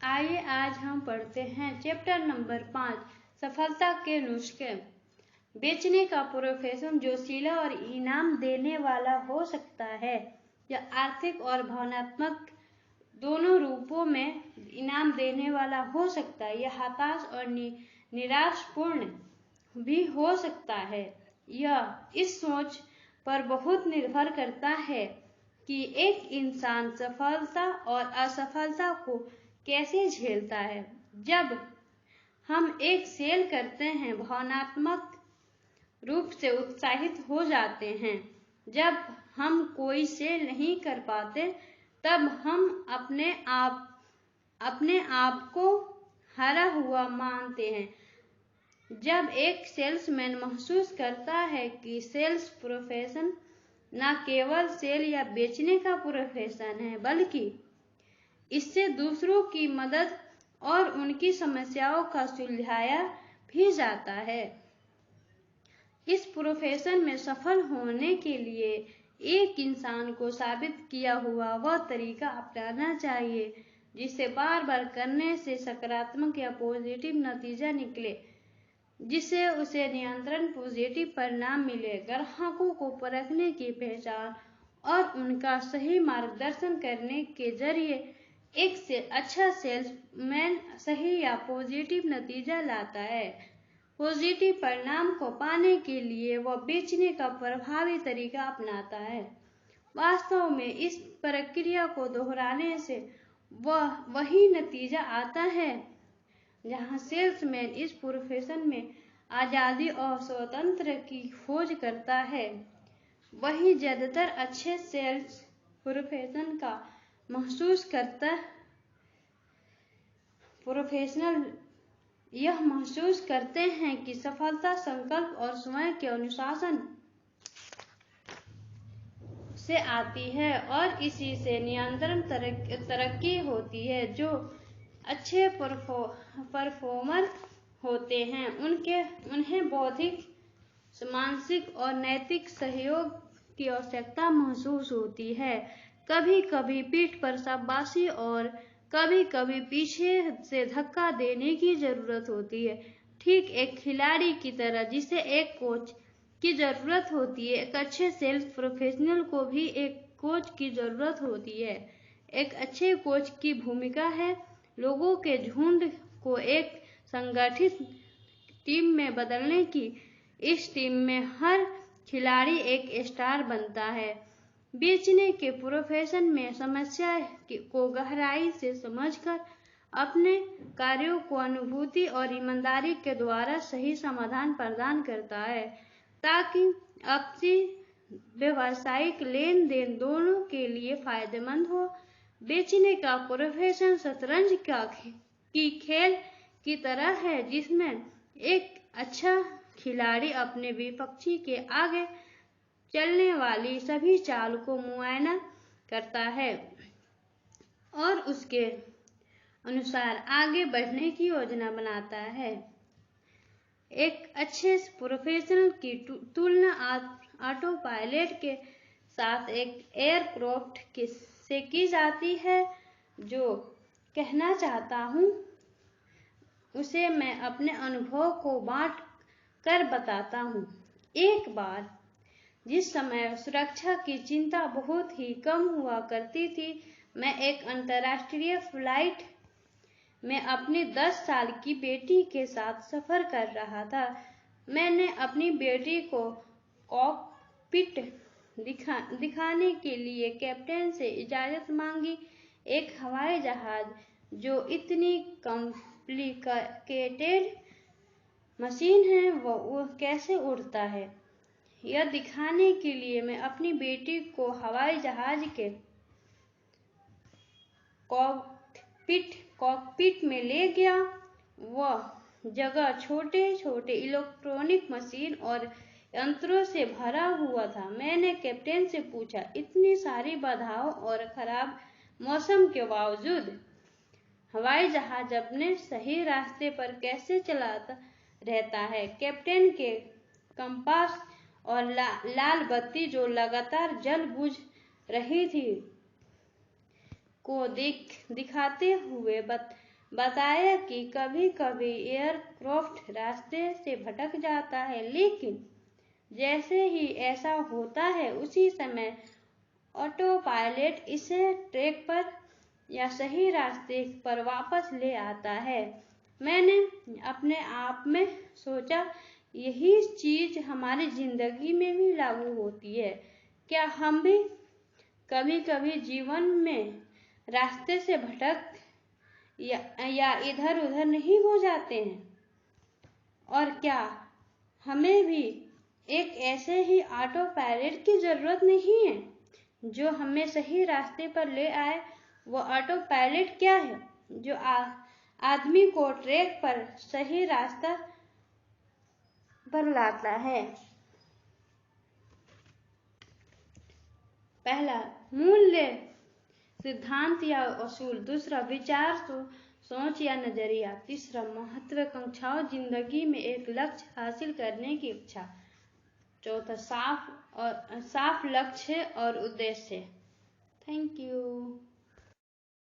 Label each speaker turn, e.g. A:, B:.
A: आइए आज हम पढ़ते हैं चैप्टर नंबर 5 सफलता के नुस्खे। बेचने का प्रोफेशन जो सिला और इनाम देने वाला हो सकता है या आर्थिक और भावनात्मक दोनों रूपों में इनाम देने वाला हो सकता है। यह हताश और निराशापूर्ण भी हो सकता है। यह इस सोच पर बहुत निर्भर करता है कि एक इंसान सफलता और असफलता को कैसे झेलता है। जब हम एक सेल करते हैं भावनात्मक रूप से उत्साहित हो जाते हैं। जब हम कोई सेल नहीं कर पाते तब हम अपने आप को हारा हुआ मानते हैं। जब एक सेल्समैन महसूस करता है कि सेल्स प्रोफेशन न केवल सेल या बेचने का प्रोफेशन है बल्कि इससे दूसरों की मदद और उनकी समस्याओं का सुलझाया भी जाता है। इस प्रोफेशन में सफल होने के लिए एक इंसान को साबित किया हुआ वह तरीका अपनाना चाहिए जिसे बार बार करने से सकारात्मक या पॉजिटिव नतीजा निकले, जिससे उसे निरंतर पॉजिटिव परिणाम मिले। ग्राहकों को परखने की पहचान और उनका सही मार्गदर्शन करने के जरिए एक से अच्छा सेल्समैन सही या पॉजिटिव नतीजा लाता है। पॉजिटिव परिणाम को पाने के लिए वह बेचने का प्रभावी तरीका अपनाता है। वास्तव में इस प्रक्रिया को दोहराने से वही नतीजा आता है जहां सेल्समैन इस प्रोफेशन में आजादी और स्वतंत्र की खोज करता है। वही ज्यादातर अच्छे सेल्स प्रोफेशन का महसूस करता प्रोफेशनल यह महसूस करते हैं कि सफलता संकल्प और स्वयं के अनुशासन से आती है और इसी से निरंतर तरक्की होती है। जो अच्छे परफॉर्मर होते हैं उन्हें बौद्धिक, मानसिक और नैतिक सहयोग की आवश्यकता महसूस होती है। कभी कभी पीठ पर शाबाशी और कभी कभी पीछे से धक्का देने की जरूरत होती है, ठीक एक खिलाड़ी की तरह जिसे एक कोच की जरूरत होती है। एक अच्छे सेल्स प्रोफेशनल को भी एक कोच की जरूरत होती है। एक अच्छे कोच की भूमिका है लोगों के झुंड को एक संगठित टीम में बदलने की। इस टीम में हर खिलाड़ी एक स्टार बनता है। बेचने के प्रोफेशन में समस्या को गहराई से समझकर अपने कार्यों को अनुभूति और ईमानदारी के द्वारा सही समाधान प्रदान करता है ताकि आपसी व्यावसायिक लेन देन दोनों के लिए फायदेमंद हो। बेचने का प्रोफेशन शतरंज की खेल की तरह है जिसमें एक अच्छा खिलाड़ी अपने विपक्षी के आगे चलने वाली सभी चाल को मुआयना करता है और उसके अनुसार आगे बढ़ने की योजना बनाता है। एक अच्छे प्रोफेशनल की तुलना ऑटो पायलट के साथ एक एयरक्राफ्ट से की जाती है। जो कहना चाहता हूँ उसे मैं अपने अनुभव को बांट कर बताता हूँ। एक बार जिस समय सुरक्षा की चिंता बहुत ही कम हुआ करती थी, मैं एक अंतर्राष्ट्रीय फ्लाइट में अपनी 10 साल की बेटी के साथ सफर कर रहा था। मैंने अपनी बेटी को कॉकपिट दिखाने के लिए कैप्टन से इजाजत मांगी। एक हवाई जहाज जो इतनी कॉम्प्लिकेटेड मशीन है वो कैसे उड़ता है, यह दिखाने के लिए मैं अपनी बेटी को हवाई जहाज के कॉकपिट में ले गया। वह जगह छोटे छोटे इलेक्ट्रॉनिक मशीन और यंत्रों से भरा हुआ था। मैंने कैप्टन से पूछा, इतनी सारी बाधाओं और खराब मौसम के बावजूद हवाई जहाज अपने सही रास्ते पर कैसे चलता रहता है? कैप्टन के कंपास और लाल बत्ती जो लगातार जल बुझ रही थी को दिखाते हुए बताया कि कभी-कभी एयरक्राफ्ट रास्ते से भटक जाता है, लेकिन जैसे ही ऐसा होता है उसी समय ऑटो पायलट इसे ट्रैक पर या सही रास्ते पर वापस ले आता है। मैंने अपने आप में सोचा, यही चीज हमारी जिंदगी में भी लागू होती है। क्या हम भी कभी-कभी जीवन में रास्ते से भटक या इधर उधर नहीं हो जाते हैं? और क्या हमें भी एक ऐसे ही ऑटो पायलट की जरूरत नहीं है जो हमें सही रास्ते पर ले आए? वो ऑटो पायलट क्या है? जो आदमी को ट्रैक पर सही रास्ता पर लाता है। पहला, मूल्य सिद्धांत या असूल। दूसरा, विचार सोच या नजरिया। तीसरा, महत्वाकांक्षाओं जिंदगी में एक लक्ष्य हासिल करने की इच्छा। चौथा, साफ लक्ष्य और उद्देश्य। Thank you.